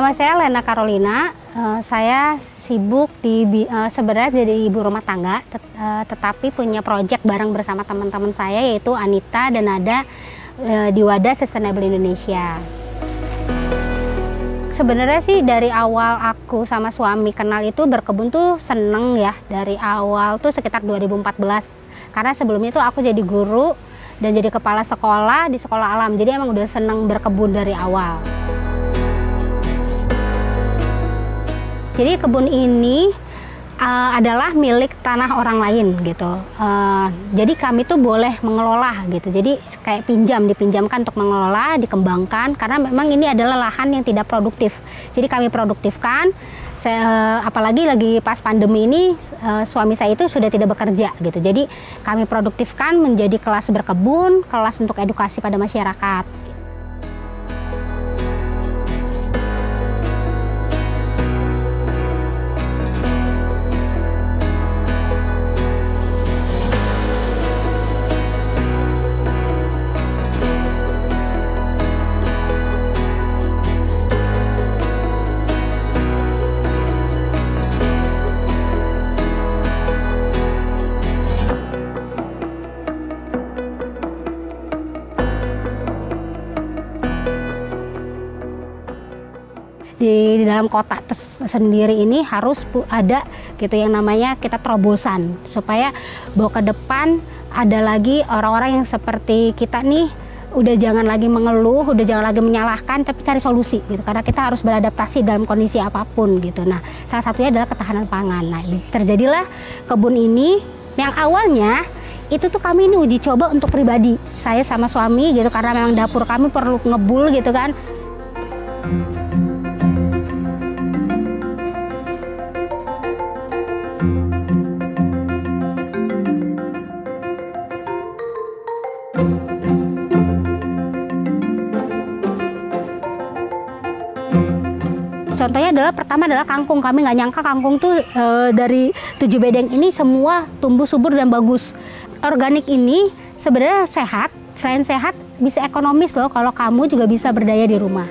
Nama saya Lena Carolina. Saya sibuk sebenarnya jadi ibu rumah tangga, tetapi punya proyek bareng bersama teman-teman saya, yaitu Anita dan Nada di Wadah Sustainable Indonesia. Sebenarnya sih dari awal aku sama suami kenal itu berkebun tuh seneng ya, dari awal tuh sekitar 2014. Karena sebelumnya tuh aku jadi guru dan jadi kepala sekolah di sekolah alam, jadi emang udah seneng berkebun dari awal. Jadi kebun ini adalah milik tanah orang lain gitu. Jadi kami tuh boleh mengelola gitu. Jadi kayak dipinjamkan untuk mengelola, dikembangkan, karena memang ini adalah lahan yang tidak produktif. Jadi kami produktifkan. Apalagi lagi pas pandemi ini suami saya itu sudah tidak bekerja gitu. Jadi kami produktifkan menjadi kelas berkebun, kelas untuk edukasi pada masyarakat. Di dalam kota sendiri ini harus ada gitu yang namanya kita terobosan, supaya bahwa ke depan ada lagi orang-orang yang seperti kita nih, udah jangan lagi mengeluh, udah jangan lagi menyalahkan, tapi cari solusi gitu, karena kita harus beradaptasi dalam kondisi apapun gitu. Nah, salah satunya adalah ketahanan pangan. Nah, terjadilah kebun ini yang awalnya itu tuh kami ini uji coba untuk pribadi, saya sama suami gitu, karena memang dapur kami perlu ngebul gitu kan. Contohnya pertama adalah kangkung. Kami nggak nyangka kangkung tuh dari 7 bedeng ini semua tumbuh subur dan bagus. Organik ini sebenarnya sehat, selain sehat bisa ekonomis loh kalau kamu juga bisa berdaya di rumah.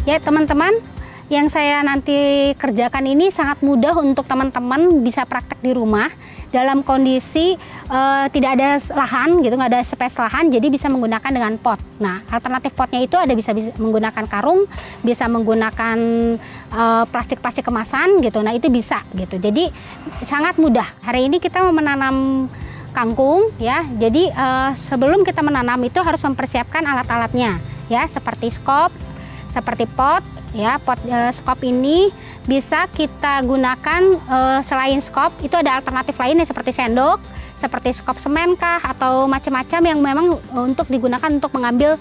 Ya teman-teman, yang saya nanti kerjakan ini sangat mudah untuk teman-teman bisa praktek di rumah dalam kondisi tidak ada lahan gitu, nggak ada space lahan, jadi bisa menggunakan dengan pot. Nah, alternatif potnya itu ada bisa menggunakan karung, bisa menggunakan plastik-plastik kemasan gitu. Nah, itu bisa gitu. Jadi sangat mudah. Hari ini kita mau menanam kangkung ya. Jadi sebelum kita menanam itu harus mempersiapkan alat-alatnya ya, seperti skop, seperti pot ya. Skop ini bisa kita gunakan selain skop itu ada alternatif lainnya seperti sendok, seperti skop semen kah, atau macam-macam yang memang untuk digunakan untuk mengambil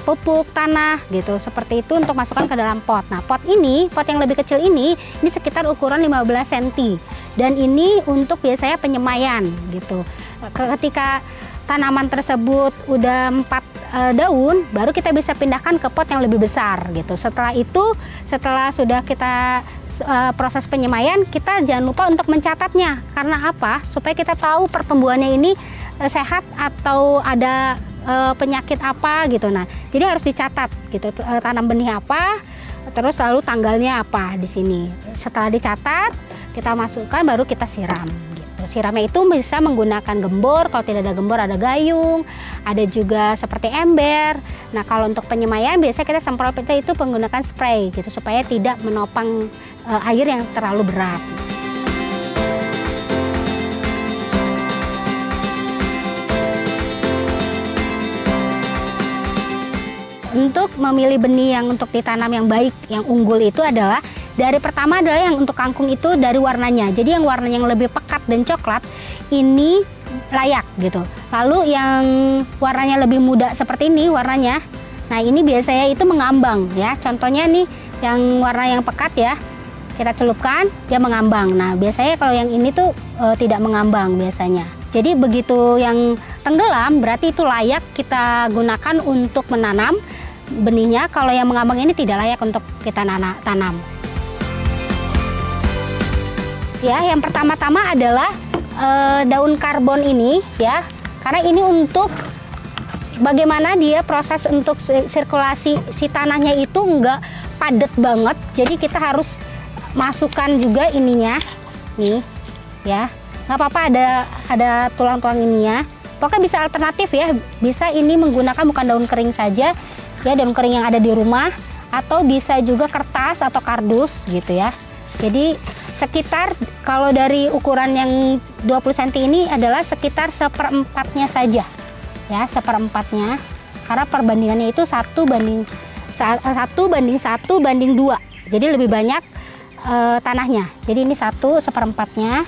pupuk tanah gitu, seperti itu untuk masukkan ke dalam pot. Nah, pot yang lebih kecil ini sekitar ukuran 15 cm dan ini untuk biasanya penyemaian gitu. Ketika tanaman tersebut udah 4 daun, baru kita bisa pindahkan ke pot yang lebih besar gitu. Setelah itu, setelah sudah kita proses penyemaian, kita jangan lupa untuk mencatatnya. Karena apa? Supaya kita tahu pertumbuhannya ini sehat atau ada penyakit apa gitu. Nah, jadi harus dicatat gitu, tanam benih apa, terus lalu tanggalnya apa di sini. Setelah dicatat, kita masukkan, baru kita siram. Siramnya itu bisa menggunakan gembor, kalau tidak ada gembor ada gayung, ada juga seperti ember. Nah, kalau untuk penyemaian biasanya kita semprot itu menggunakan spray gitu, supaya tidak menopang air yang terlalu berat. Untuk memilih benih yang untuk ditanam yang baik, yang unggul itu adalah Dari pertama adalah yang untuk kangkung itu dari warnanya. Jadi yang warnanya yang lebih pekat dan coklat ini layak gitu. Lalu yang warnanya lebih muda seperti ini warnanya, nah ini biasanya itu mengambang ya. Contohnya nih yang warna yang pekat ya, kita celupkan dia mengambang. Nah biasanya kalau yang ini tuh tidak mengambang biasanya. Jadi begitu yang tenggelam berarti itu layak kita gunakan untuk menanam benihnya. Kalau yang mengambang ini tidak layak untuk kita tanam. Ya, yang pertama-tama adalah daun karbon ini ya, karena ini untuk bagaimana dia proses untuk sirkulasi si tanahnya itu enggak padat banget. Jadi kita harus masukkan juga ininya nih ya, nggak apa-apa ada tulang-tulang ininya. Pokoknya bisa alternatif ya, bisa ini menggunakan bukan daun kering saja ya, daun kering yang ada di rumah, atau bisa juga kertas atau kardus gitu ya. Jadi sekitar kalau dari ukuran yang 20 cm ini adalah sekitar 1/4-nya saja ya, 1/4-nya, karena perbandingannya itu 1 banding 2, jadi lebih banyak tanahnya. Jadi ini 1/4-nya.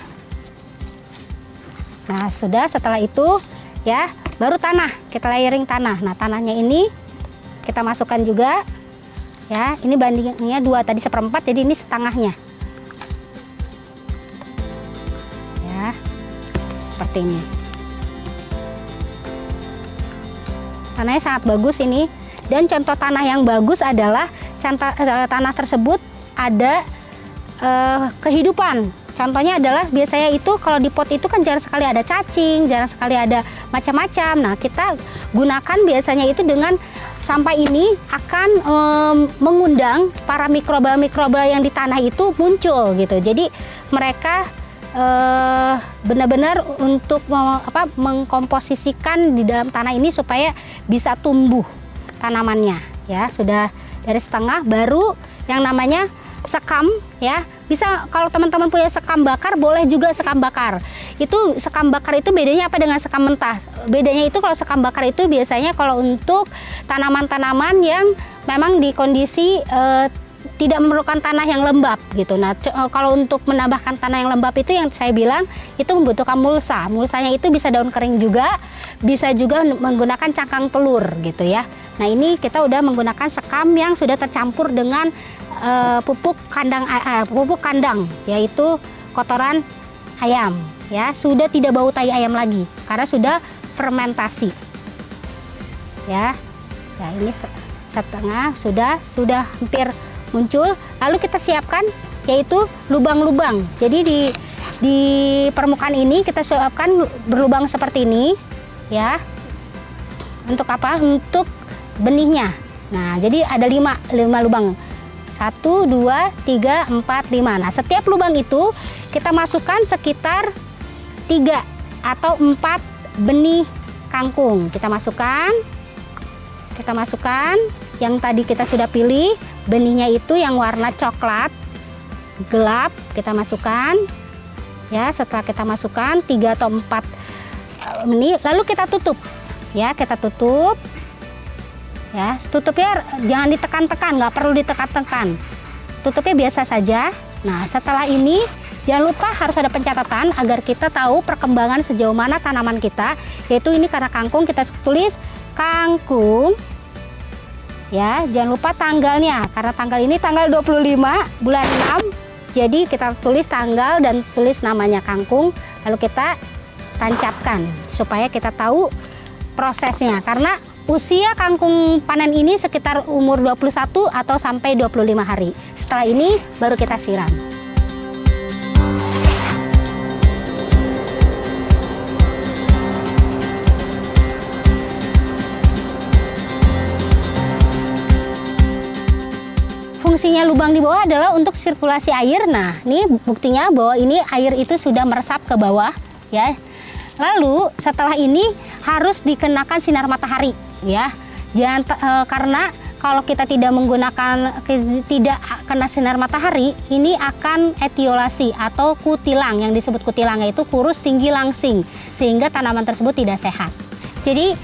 Nah sudah, setelah itu ya baru tanah, kita layering tanah. Nah tanahnya ini kita masukkan juga ya, ini bandingnya 2, tadi 1/4, jadi ini setengahnya ya, seperti ini. Tanahnya sangat bagus ini, dan contoh tanah yang bagus adalah tanah tersebut ada kehidupan. Contohnya adalah biasanya itu kalau di pot itu kan jarang sekali ada cacing, jarang sekali ada macam-macam. Nah kita gunakan biasanya itu dengan sampah ini akan mengundang para mikroba-mikroba yang di tanah itu muncul gitu. Jadi mereka benar-benar untuk mengkomposisikan di dalam tanah ini supaya bisa tumbuh tanamannya ya. Sudah dari setengah, baru yang namanya sekam ya. Bisa kalau teman-teman punya sekam bakar, boleh juga sekam bakar. Itu sekam bakar itu bedanya apa dengan sekam mentah? Bedanya itu kalau sekam bakar itu biasanya kalau untuk tanaman-tanaman yang memang di kondisi tidak memerlukan tanah yang lembab gitu. Nah kalau untuk menambahkan tanah yang lembab itu yang saya bilang itu membutuhkan mulsa. Mulsanya itu bisa daun kering juga, bisa juga menggunakan cangkang telur gitu ya. Nah ini kita udah menggunakan sekam yang sudah tercampur dengan pupuk kandang, yaitu kotoran ayam ya. Sudah tidak bau tai ayam lagi karena sudah fermentasi ya. Ya ini setengah sudah hampir muncul. Lalu kita siapkan yaitu lubang-lubang. Jadi di permukaan ini kita siapkan berlubang seperti ini ya. Untuk apa? Untuk benihnya. Nah jadi ada 5 lubang, 1, 2, 3, 4, 5. Nah setiap lubang itu kita masukkan sekitar 3 atau 4 benih kangkung. Kita masukkan yang tadi kita sudah pilih benihnya itu yang warna coklat gelap, kita masukkan ya. Setelah kita masukkan 3 atau 4 benih, lalu kita tutup ya. Kita tutup ya, tutupnya jangan ditekan-tekan, nggak perlu ditekan-tekan, tutupnya biasa saja. Nah setelah ini jangan lupa harus ada pencatatan agar kita tahu perkembangan sejauh mana tanaman kita, yaitu ini karena kangkung kita tulis kangkung ya. Jangan lupa tanggalnya, karena tanggal ini tanggal 25 bulan 6, jadi kita tulis tanggal dan tulis namanya kangkung, lalu kita tancapkan supaya kita tahu prosesnya. Karena usia kangkung panen ini sekitar umur 21 atau sampai 25 hari. Setelah ini baru kita siram. Fungsinya lubang di bawah adalah untuk sirkulasi air. Nah, ini buktinya bahwa ini air itu sudah meresap ke bawah ya. Lalu setelah ini harus dikenakan sinar matahari ya. Jangan karena kalau kita tidak kena sinar matahari, ini akan etiolasi atau kutilang. Yang disebut kutilang yaitu kurus tinggi langsing, sehingga tanaman tersebut tidak sehat. Jadi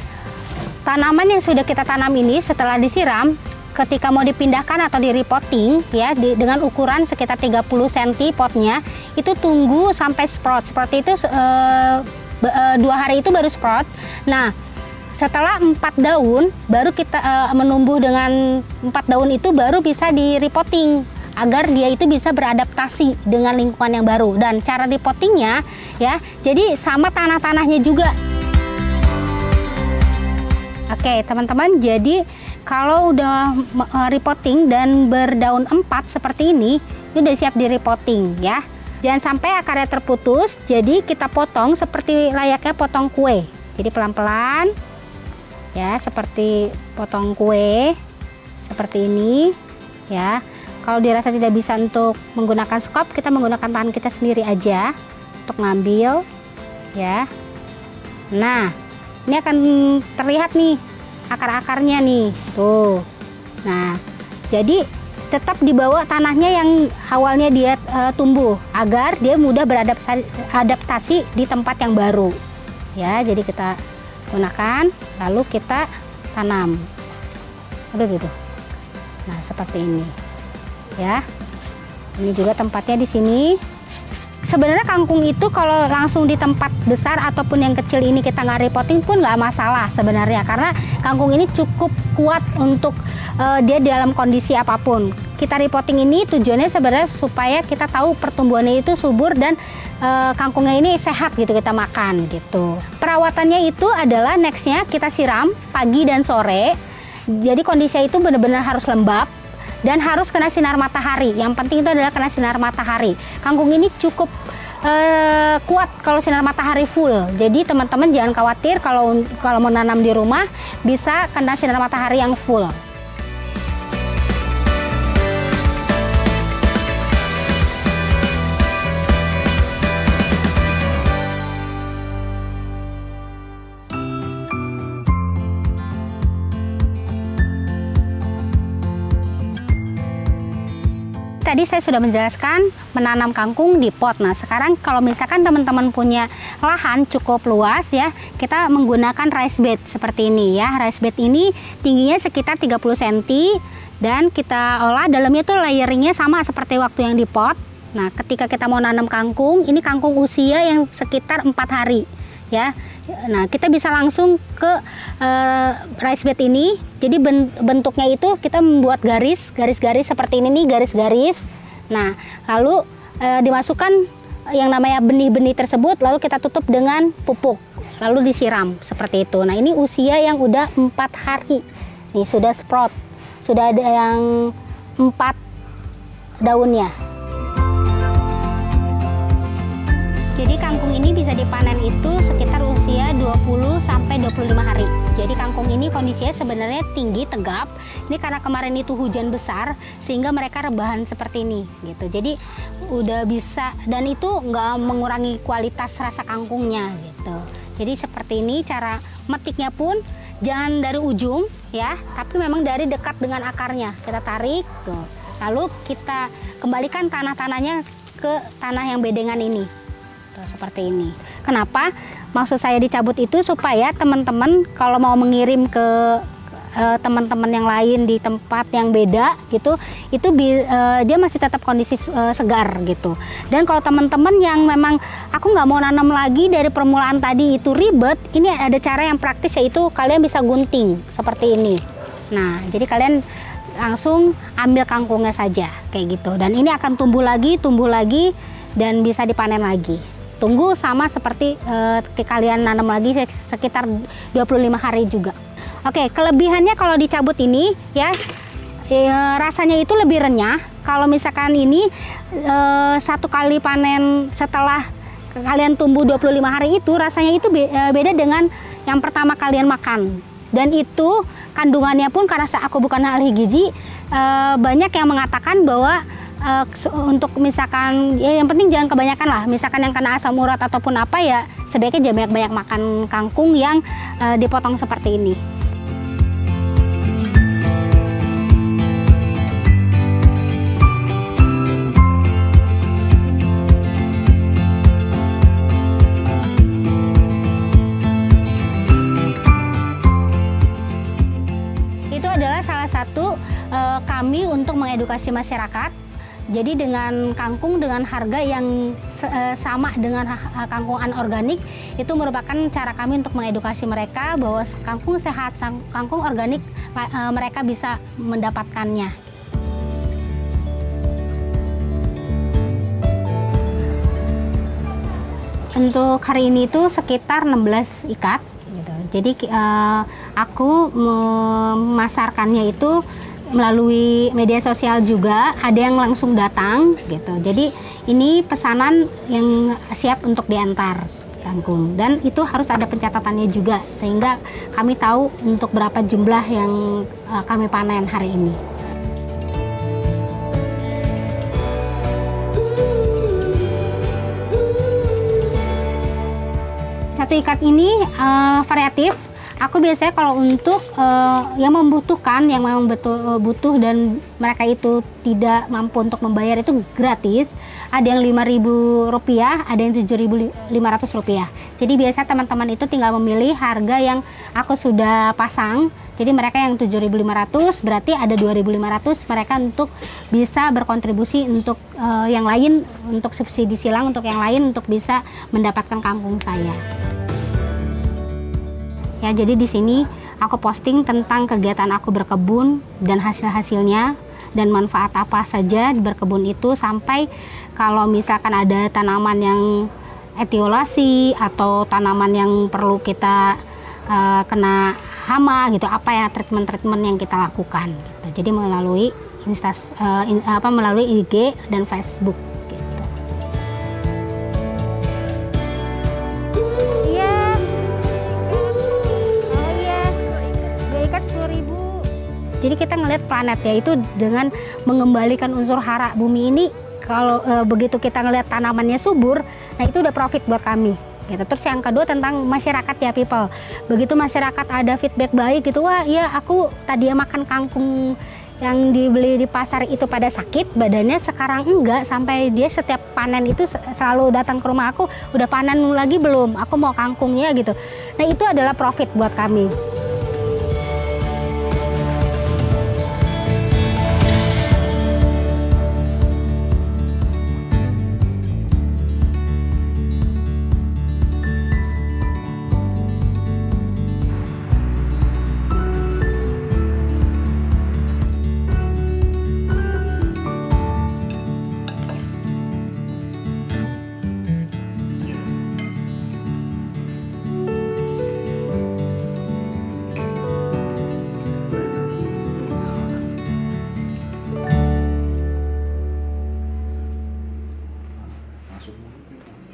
tanaman yang sudah kita tanam ini setelah disiram ketika mau dipindahkan atau di repotting ya dengan ukuran sekitar 30 cm potnya, itu tunggu sampai sprout. Seperti itu 2 hari itu baru sprout. Nah, setelah 4 daun baru kita menumbuh dengan 4 daun itu baru bisa di repotting agar dia itu bisa beradaptasi dengan lingkungan yang baru. Dan cara repottingnya ya, jadi sama tanah-tanahnya juga. Oke teman-teman, jadi kalau udah repotting dan berdaun 4 seperti ini udah siap di repotting ya. Jangan sampai akarnya terputus, jadi kita potong seperti layaknya potong kue. Jadi pelan-pelan ya, seperti potong kue seperti ini ya. Kalau dirasa tidak bisa untuk menggunakan skop, kita menggunakan tangan kita sendiri aja untuk ngambil ya. Nah, ini akan terlihat nih akar-akarnya nih tuh. Nah, jadi tetap dibawa tanahnya yang awalnya dia tumbuh agar dia mudah beradaptasi di tempat yang baru ya. Jadi kita gunakan lalu kita tanam. Aduh. Nah, seperti ini ya. Ini juga tempatnya di sini. Sebenarnya kangkung itu kalau langsung di tempat besar ataupun yang kecil ini kita nggak repotting pun nggak masalah sebenarnya, karena kangkung ini cukup kuat untuk dia dalam kondisi apapun. Kita repotting ini tujuannya sebenarnya supaya kita tahu pertumbuhannya itu subur dan kangkungnya ini sehat gitu kita makan gitu. Perawatannya itu adalah nextnya kita siram pagi dan sore. Jadi kondisinya itu benar-benar harus lembab dan harus kena sinar matahari. Yang penting itu adalah kena sinar matahari. Kangkung ini cukup kuat kalau sinar matahari full. Jadi teman-teman jangan khawatir kalau mau nanam di rumah bisa kena sinar matahari yang full. Tadi saya sudah menjelaskan menanam kangkung di pot. Nah, sekarang kalau misalkan teman-teman punya lahan cukup luas ya, kita menggunakan raised bed seperti ini ya. Raised bed ini tingginya sekitar 30 cm dan kita olah dalamnya tuh layeringnya sama seperti waktu yang di pot. Nah, ketika kita mau nanam kangkung, ini kangkung usia yang sekitar 4 hari ya. Nah, kita bisa langsung ke raised bed ini. Jadi bentuknya itu kita membuat garis-garis seperti ini nih, garis-garis. Nah, lalu dimasukkan yang namanya benih-benih tersebut, lalu kita tutup dengan pupuk, lalu disiram seperti itu. Nah, ini usia yang udah 4 hari. Nih sudah sprout, sudah ada yang 4 daunnya. Jadi kangkung ini bisa dipanen itu sekitar usia 20 sampai 25 hari. Jadi kangkung ini kondisinya sebenarnya tinggi, tegap. Ini karena kemarin itu hujan besar sehingga mereka rebahan seperti ini gitu. Jadi udah bisa, dan itu nggak mengurangi kualitas rasa kangkungnya gitu. Jadi seperti ini cara metiknya pun jangan dari ujung ya, tapi memang dari dekat dengan akarnya. Kita tarik tuh. Lalu kita kembalikan tanah-tanahnya ke tanah yang bedengan ini. Seperti ini. Kenapa maksud saya dicabut itu supaya teman-teman kalau mau mengirim ke teman-teman yang lain di tempat yang beda gitu, itu dia masih tetap kondisi segar gitu. Dan kalau teman-teman yang memang aku nggak mau nanam lagi dari permulaan tadi itu ribet, ini ada cara yang praktis, yaitu kalian bisa gunting seperti ini. Nah, jadi kalian langsung ambil kangkungnya saja kayak gitu, dan ini akan tumbuh lagi dan bisa dipanen lagi. Tunggu sama seperti kalian nanam lagi sekitar 25 hari juga. Oke, kelebihannya kalau dicabut ini ya, rasanya itu lebih renyah. Kalau misalkan ini satu kali panen setelah kalian tumbuh 25 hari itu rasanya itu beda dengan yang pertama kalian makan. Dan itu kandungannya pun, karena aku bukan ahli gizi, banyak yang mengatakan bahwa untuk misalkan ya yang penting jangan kebanyakan lah, misalkan yang kena asam urat ataupun apa ya, sebaiknya jangan banyak-banyak makan kangkung yang dipotong seperti ini. Itu adalah salah satu kami untuk mengedukasi masyarakat. Jadi dengan kangkung dengan harga yang sama dengan kangkung anorganik, itu merupakan cara kami untuk mengedukasi mereka bahwa kangkung sehat, kangkung organik mereka bisa mendapatkannya. Untuk hari ini itu sekitar 16 ikat gitu. Jadi aku memasarkannya itu melalui media sosial juga, ada yang langsung datang gitu. Jadi ini pesanan yang siap untuk diantar kangkung, dan itu harus ada pencatatannya juga sehingga kami tahu untuk berapa jumlah yang kami panen hari ini. Satu ikat ini variatif. Aku biasanya kalau untuk yang membutuhkan, yang memang betul butuh dan mereka itu tidak mampu untuk membayar, itu gratis. Ada yang Rp5.000, ada yang Rp7.500. Jadi biasa teman-teman itu tinggal memilih harga yang aku sudah pasang. Jadi mereka yang Rp7.500 berarti ada Rp2.500 mereka untuk bisa berkontribusi untuk yang lain, untuk subsidi silang untuk yang lain untuk bisa mendapatkan kangkung saya. Ya, jadi di sini aku posting tentang kegiatan aku berkebun dan hasil-hasilnya dan manfaat apa saja di berkebun itu, sampai kalau misalkan ada tanaman yang etiolasi atau tanaman yang perlu kita kena hama gitu, apa ya treatment yang kita lakukan gitu. Jadi melalui melalui IG dan Facebook. Jadi kita ngelihat planet ya itu dengan mengembalikan unsur hara bumi ini. Kalau begitu kita ngelihat tanamannya subur, nah itu udah profit buat kami. Gitu. Terus yang kedua tentang masyarakat ya people. Begitu masyarakat ada feedback baik gitu, wah iya aku tadi makan kangkung yang dibeli di pasar itu pada sakit badannya, sekarang enggak, sampai dia setiap panen itu selalu datang ke rumah aku, udah panen lagi belum? Aku mau kangkungnya gitu. Nah itu adalah profit buat kami.